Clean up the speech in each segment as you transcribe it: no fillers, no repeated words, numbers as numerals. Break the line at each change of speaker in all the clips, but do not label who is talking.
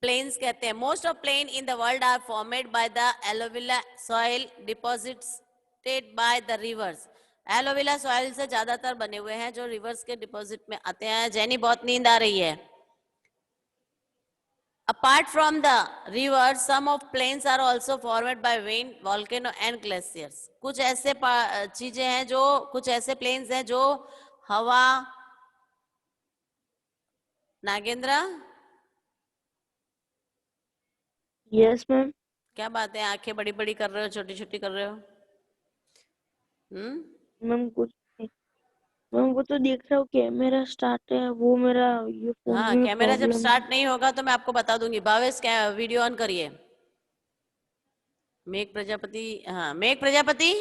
Planes कहते हैं। Most of plain in the world are formed by the alluvial soil deposited by the rivers. Alluvial soil से ज्यादातर बने हुए हैं जो रिवर्स के डिपॉजिट में आते हैं। जैनी बहुत नींद आ रही है। Apart from the rivers, some of plains are also formed by wind, volcano and glaciers. कुछ ऐसे चीजें हैं जो, कुछ ऐसे प्लेन्स हैं जो हवा, नागेंद्र
यस मैम।
क्या बात है, आंखें बड़ी बड़ी कर रहे हो, छोटी छोटी कर रहे हो?
मैम कुछ नहीं मैम, वो तो देख रहा हूँ कैमरा स्टार्ट है, वो मेरा ये फोन
हाँ,
में
कैमरा जब
प्रॉब्लम है।
स्टार्ट नहीं होगा तो मैं आपको बता दूंगी। भावेश क्या वीडियो ऑन करिए। मेघ प्रजापति, हाँ मेघ प्रजापति,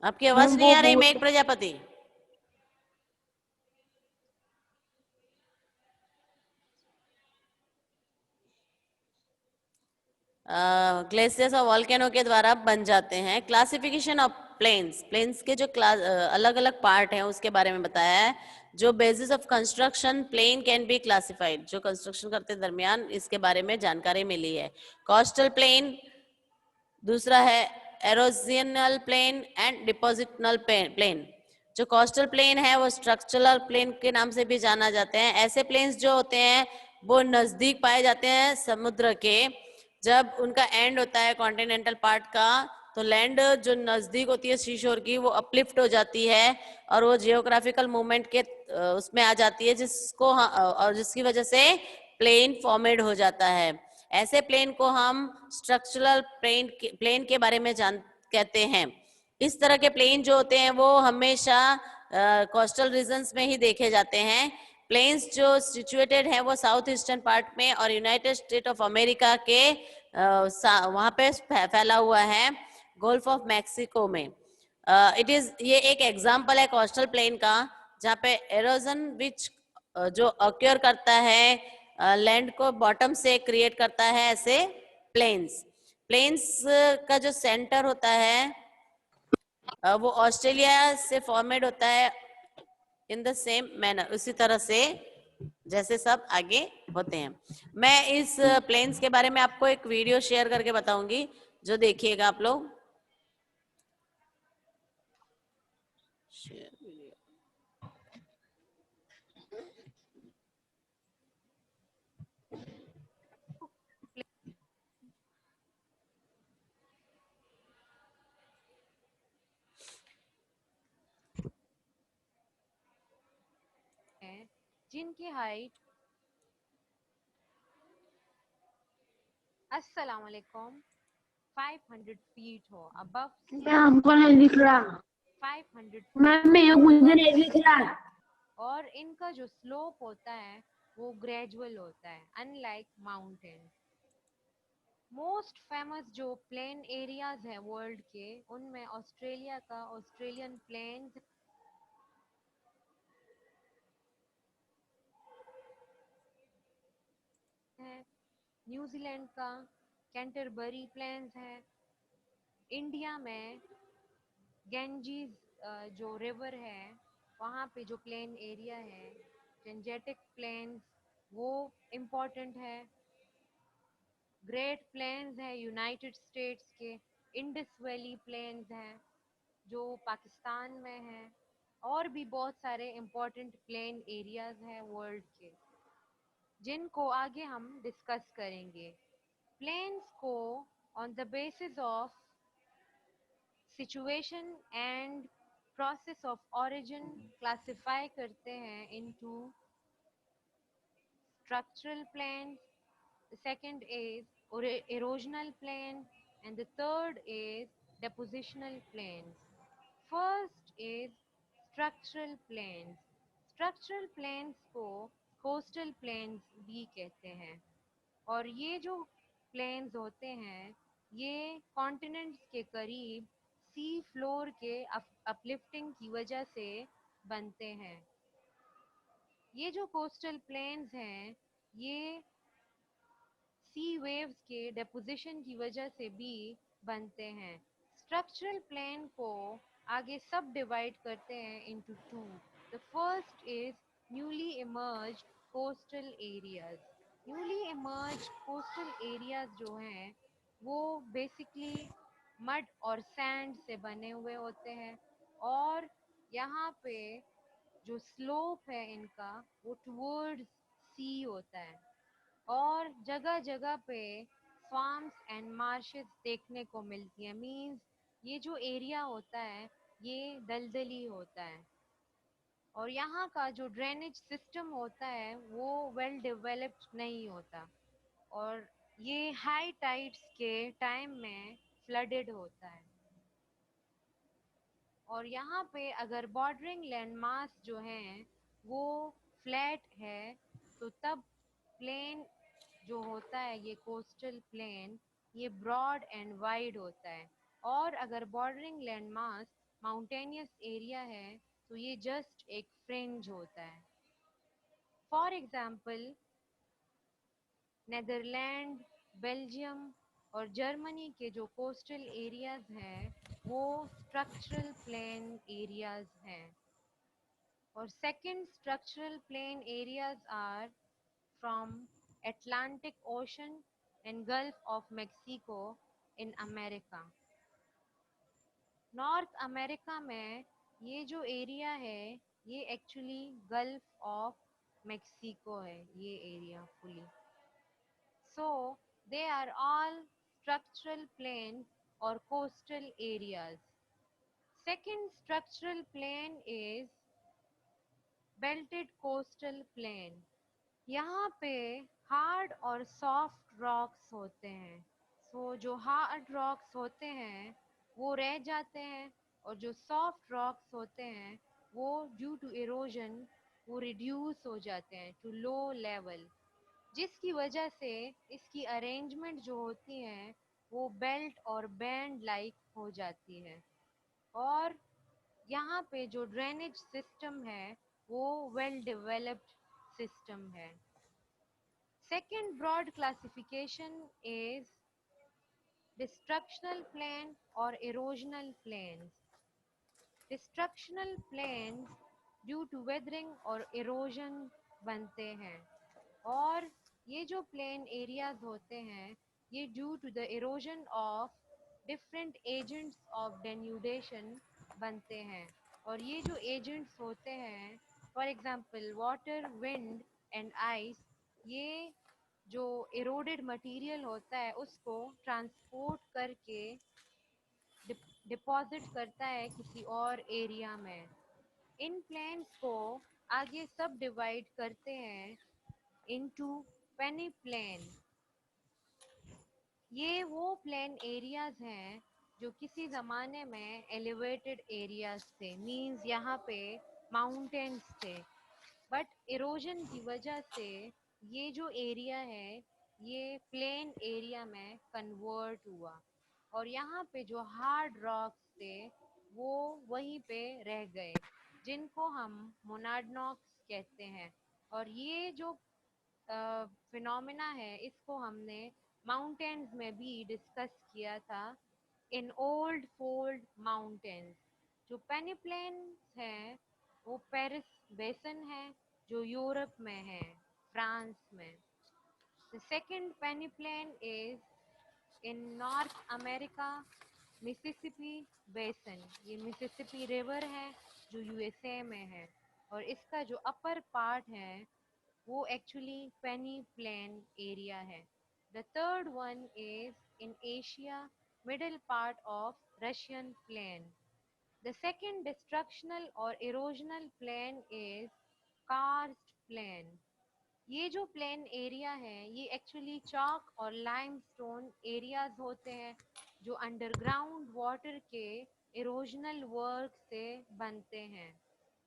आपकी आवाज
मैम
नहीं
वो
आ रही
बोल
मेघ प्रजापति। ग्लेशियर्स और वॉल्केनो के द्वारा बन जाते हैं। क्लासिफिकेशन ऑफ प्लेन्स, प्लेन्स के जो अलग अलग पार्ट हैं उसके बारे में बताया है। जो basis of construction plain can be classified, जो कंस्ट्रक्शन करते दरमियान इसके बारे में जानकारी मिली है। कोस्टल प्लेन, दूसरा है एरोजियनल प्लेन एंड डिपोजिशनल प्लेन। जो कोस्टल प्लेन है वो स्ट्रक्चरल प्लेन के नाम से भी जाना जाते हैं। ऐसे प्लेन्स जो होते हैं वो नजदीक पाए जाते हैं समुद्र के। जब उनका एंड होता है कॉन्टिनेंटल पार्ट का, तो लैंड जो नजदीक होती है सीशोर की वो अपलिफ्ट हो जाती है और वो जियोग्राफिकल मूवमेंट के उसमें आ जाती है, जिसको और जिसकी वजह से प्लेन फॉर्मेड हो जाता है। ऐसे प्लेन को हम स्ट्रक्चरल प्लेन के बारे में कहते हैं। इस तरह के प्लेन जो होते हैं वो हमेशा कोस्टल रीजन्स में ही देखे जाते हैं। प्लेन्स जो सिचुएटेड है वो साउथ ईस्टर्न पार्ट में और यूनाइटेड स्टेट ऑफ अमेरिका के वहां पे फैला हुआ है, गोल्फ ऑफ मैक्सिको में। इट इज, ये एक एग्जांपल है कोस्टल प्लेन का, जहाँ पे एरोजन विच जो अक्योर करता है लैंड को बॉटम से क्रिएट करता है ऐसे प्लेन्स। प्लेन्स का जो सेंटर होता है वो ऑस्ट्रेलिया से फॉर्मेड होता है इन द सेम मैनर, उसी तरह से जैसे सब आगे होते हैं। मैं इस प्लेन्स के बारे में आपको एक वीडियो शेयर करके बताऊंगी, जो देखिएगा आप लोग। Share video.
जिनकी हाइट, अस्सलाम वालेकुम, 500 फीट हो, अबव
हमको नहीं दिख रहा
500
मैम,
फीट
ये मुझे नहीं दिख रहा।
और इनका जो स्लोप होता है वो ग्रेजुअल होता है, अनलाइक माउंटेन। मोस्ट फेमस जो प्लेन एरियाज हैं वर्ल्ड के, उनमें ऑस्ट्रेलिया का ऑस्ट्रेलियन प्लेन्स है, न्यूजीलैंड का कैंटरबरी प्लेन्स है, इंडिया में गेंजीज जो रिवर है वहाँ पे जो प्लेन एरिया है, जेंजेटिक प्लेन्स, वो इम्पोर्टेंट है। ग्रेट प्लेन्स है यूनाइटेड स्टेट्स के, इंडस वैली प्लेन्स हैं जो पाकिस्तान में है, और भी बहुत सारे इम्पोर्टेंट प्लेन एरियाज हैं वर्ल्ड के, जिनको आगे हम डिस्कस करेंगे। प्लेन्स को on the basis of situation and process of origin classify करते हैं into structural plains, the second is erosional plain, and the third is depositional plains. First is structural plains. Structural plains को coastal plains भी कहते हैं, और ये जो plains होते हैं ये continents के करीब सी फ्लोर के अपलिफ्टिंग की वजह से बनते हैं। ये जो कोस्टल प्लेन्स हैं ये सी वेव्स के डेपोजिशन की वजह से भी बनते हैं। स्ट्रक्चरल प्लेन को आगे सब डिवाइड करते हैं into two. The first is newly emerged coastal areas. Newly emerged coastal areas जो हैं वो बेसिकली मड और सैंड से बने हुए होते हैं, और यहाँ पे जो स्लोप है इनका वो टुवर्ड्स सी होता है, और जगह जगह पे स्वाम्स एंड मार्शेस देखने को मिलती है. मींस ये जो एरिया होता है ये दलदली होता है, और यहाँ का जो ड्रेनेज सिस्टम होता है वो वेल डेवलप्ड नहीं होता, और ये हाई टाइड्स के टाइम में फ्लडेड होता है. और यहाँ पे अगर बॉर्डरिंग लैंड मास जो हैं वो फ्लैट है तो तब प्लेन जो होता है ये कोस्टल प्लेन ये ब्रॉड एंड वाइड होता है, और अगर bordering land mass mountainous area है तो ये जस्ट एक फ्रिंज होता है. फॉर एग्जाम्पल नेदरलैंड, बेल्जियम और जर्मनी के जो कोस्टल एरियाज हैं वो स्ट्रक्चरल प्लेन एरियाज हैं. और second structural plain areas are from Atlantic Ocean and Gulf of Mexico in America. North America में ये जो एरिया है ये एक्चुअली गल्फ ऑफ मेक्सिको है, ये area fully. So they are all structural plains or coastal areas. Second structural plain is belted coastal plain. यहाँ पे hard और सॉफ्ट रॉक्स होते हैं. जो हार्ड रॉक्स होते हैं वो रह जाते हैं, और जो सॉफ्ट रॉक्स होते हैं वो ड्यू टू इरोजन वो रिड्यूस हो जाते हैं टू लो लेवल, जिसकी वजह से इसकी अरेंजमेंट जो होती है वो बेल्ट और बैंड लाइक हो जाती है, और यहाँ पे जो ड्रेनेज सिस्टम है वो वेल डेवलप्ड सिस्टम है. Second broad classification is destructional plain or erosional plains. Destructional plains due to weathering और erosion बनते हैं, और ये जो plain areas होते हैं ये due to the erosion of different agents of denudation बनते हैं. और ये जो agents होते हैं for example water, wind and ice, ये जो इरोडेड मटेरियल होता है उसको ट्रांसपोर्ट करके डिपॉजिट करता है किसी और एरिया में. इन प्लेन्स को आगे सब डिवाइड करते हैं इनटू पेनी प्लेन. ये वो प्लेन एरियाज हैं जो किसी ज़माने में एलिवेटेड एरियाज थे, मींस यहाँ पे माउंटेन्स थे, बट इरोजन की वजह से ये जो एरिया है ये प्लेन एरिया में कन्वर्ट हुआ, और यहाँ पे जो हार्ड रॉक्स थे वो वहीं पे रह गए जिनको हम मोनाडनॉक्स कहते हैं. और ये जो फिनोमेना है इसको हमने माउंटेन्स में भी डिस्कस किया था इन ओल्ड फोल्ड माउंटेन्स. जो पेनिप्लेन्स हैं वो पेरिस बेसन है जो यूरोप में है, फ्रांस में. The second peneplain is in North America, Mississippi basin. ये मिसिसिपी रिवर है जो यूएसए में है, और इसका जो अपर पार्ट है वो एक्चुअली पेनी प्लेन एरिया है. The third one is in Asia, middle part of Russian plain. The second destructional or erosional plain is karst plain. ये जो प्लेन एरिया है ये एक्चुअली चॉक और लाइमस्टोन एरियाज होते हैं जो अंडरग्राउंड वाटर के इरोजनल वर्क से बनते हैं.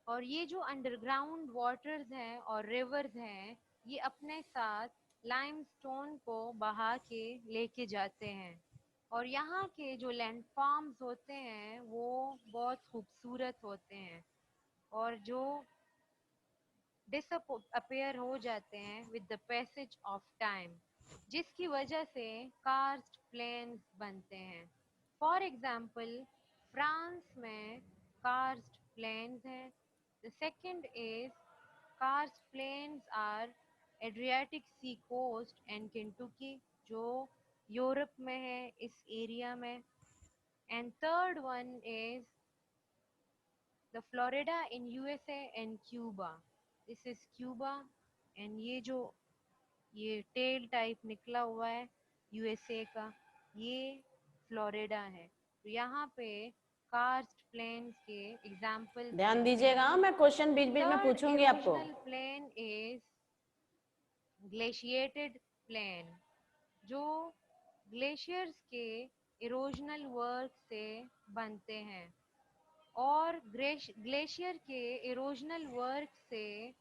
और ये जो अंडरग्राउंड वाटर्स हैं और रिवर्स हैं ये अपने साथ लाइमस्टोन को बहा के लेके जाते हैं, और यहाँ के जो लैंडफॉर्म्स होते हैं वो बहुत खूबसूरत होते हैं और जो डिसअपियर हो जाते हैं with the passage of time, जिसकी वजह से कार्स्ट प्लेन्स बनते हैं. फॉर एग्जाम्पल फ्रांस में कार्स्ट प्लेन्स हैं. The second is karst plains are Adriatic sea coast and Kentucky, जो यूरोप में है, इस एरिया में. And third one is the Florida in USA and Cuba. This is Cuba एंड ये tail type निकला हुआ है यूएसए का, ये फ्लोरिडा है. तो यहाँ पे कार्स्ट प्लेन्स के एग्जाम्पल
ध्यान दीजिएगा, मैं क्वेश्चन बीच बीच में पूछूंगी आपको.
प्लेन इज ग्लेशिएटेड प्लेन, जो ग्लेशियर्स के इरोजनल वर्क से बनते हैं. और ग्लेशियर के इरोजनल वर्क से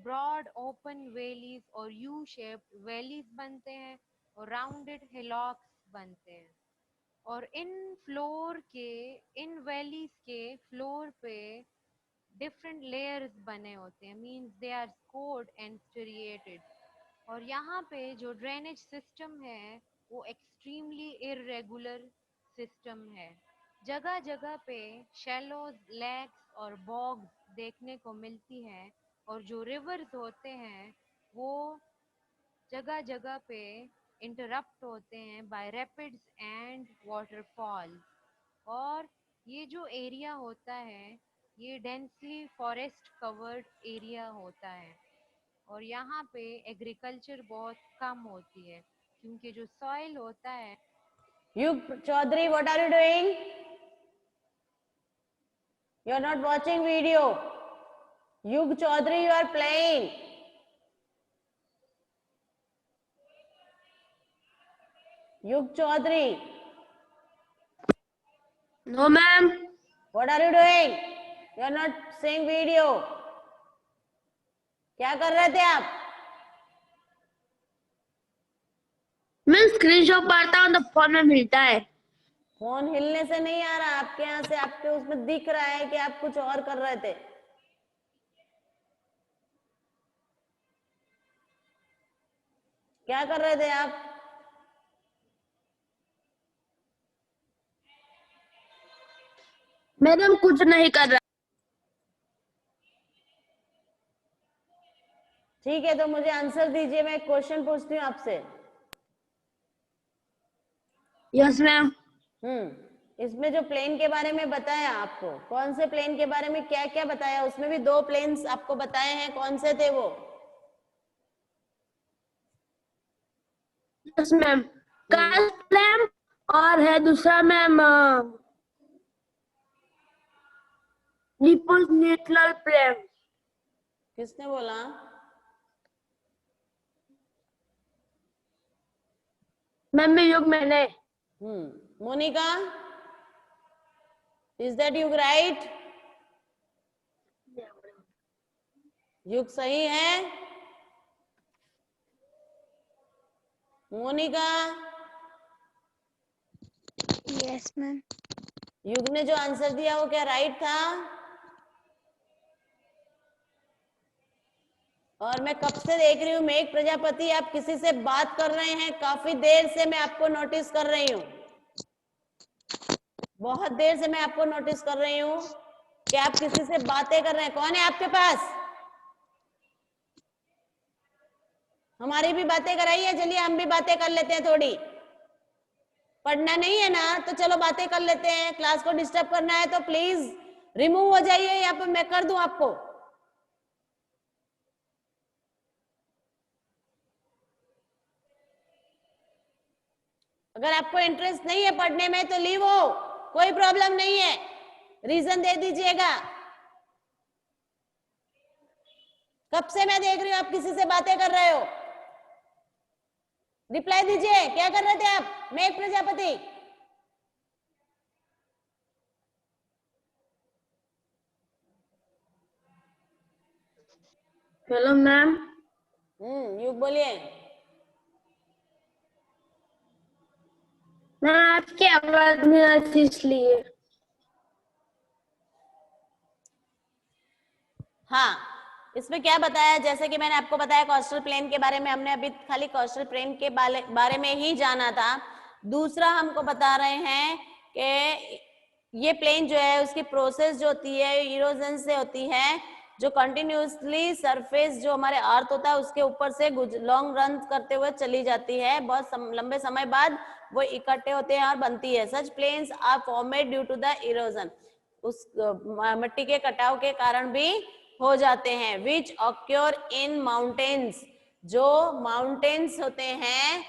ब्रॉड ओपन वैलीज और यू शेप्ड वैलीज बनते हैं और राउंडेड हिलॉक्स बनते हैं. और इन वैलीज के फ्लोर पे डिफरेंट लेयर्स बने होते हैं, means they are scoured and striated. और यहाँ पे जो ड्रेनेज सिस्टम है वो एक्सट्रीमली इर्रेगुलर सिस्टम है. जगह जगह पे शैलोज, लेक्स और बॉग्स देखने को मिलती हैं. और जो रिवर्स होते हैं वो जगह जगह पे इंटरप्ट होते हैं बाय रैपिड्स एंड वाटरफॉल्स. और ये जो एरिया होता है ये डेंसली फॉरेस्ट कवर्ड एरिया होता है. और यहाँ पे एग्रीकल्चर बहुत कम होती है क्योंकि जो सॉइल होता है.
युग Chaudhary, what are you doing? You are not watching video. Yug Chaudhary, you are playing. Yug Chaudhary.
No, ma'am.
What are you doing? You are not seeing video. क्या कर रहे थे आप?
मैं स्क्रीनशॉट पढ़ता हूँ तो फोन में मिलता है.
फोन हिलने से नहीं आ रहा आपके यहाँ से, आपके उसमें दिख रहा है कि आप कुछ और कर रहे थे. क्या कर रहे थे आप?
मैडम कुछ नहीं कर रहा.
ठीक है, तो मुझे आंसर दीजिए, मैं क्वेश्चन पूछती हूँ आपसे.
Yes ma'am.
इसमें जो प्लेन के बारे में बताया आपको, कौन से प्लेन के बारे में क्या क्या बताया, उसमें भी 2 प्लेन्स आपको बताए हैं, कौन से थे वो?
Yes ma'am. कार्स्ट प्लेन और है दूसरा मैम न्यूट्रल प्लेन.
किसने बोला?
मैम मैं युग मैंने.
Monika, is that Yug right? Yug सही है? Monika,
yes ma'am.
युग ने जो आंसर दिया वो क्या राइट था? और मैं कब से देख रही हूँ मेघ प्रजापति, आप किसी से बात कर रहे हैं, काफी देर से मैं आपको नोटिस कर रही हूँ. बहुत देर से मैं आपको नोटिस कर रही हूँ कि आप किसी से बातें कर रहे हैं. कौन है आपके पास? हमारी भी बातें कराइए, चलिए हम भी बातें कर लेते हैं थोड़ी. पढ़ना नहीं है ना तो चलो बातें कर लेते हैं. क्लास को डिस्टर्ब करना है तो प्लीज रिमूव हो जाइए, यहाँ पे मैं कर दूं आपको. अगर आपको इंटरेस्ट नहीं है पढ़ने में तो लीव हो, कोई प्रॉब्लम नहीं है, रीजन दे दीजिएगा. कब से मैं देख रही हूँ आप किसी से बातें कर रहे हो. रिप्लाई दीजिए, क्या कर रहे थे आप मेघ प्रजापति?
Hello ma'am.
युग बोलिए.
मैं आपकी आवाज नहीं आती इसलिए.
हाँ, इसमें क्या बताया, जैसे कि मैंने आपको बताया कोस्टल प्लेन के बारे में, हमने अभी खाली कोस्टल प्लेन के बारे में ही जाना था. दूसरा हमको बता रहे हैं कि ये प्लेन जो है उसकी प्रोसेस जो होती है इरोजन से होती है, जो कंटिन्यूसली सरफेस जो हमारे अर्थ होता है उसके ऊपर से लॉन्ग रन करते हुए चली जाती है, बहुत लंबे समय बाद वो इकट्ठे होते हैं और बनती है। Such plains are formed due to the erosion, उस मिट्टी के कटाव के कारण भी हो जाते हैं। विच ऑक्योर इन माउंटेन्स, जो माउंटेन्स होते हैं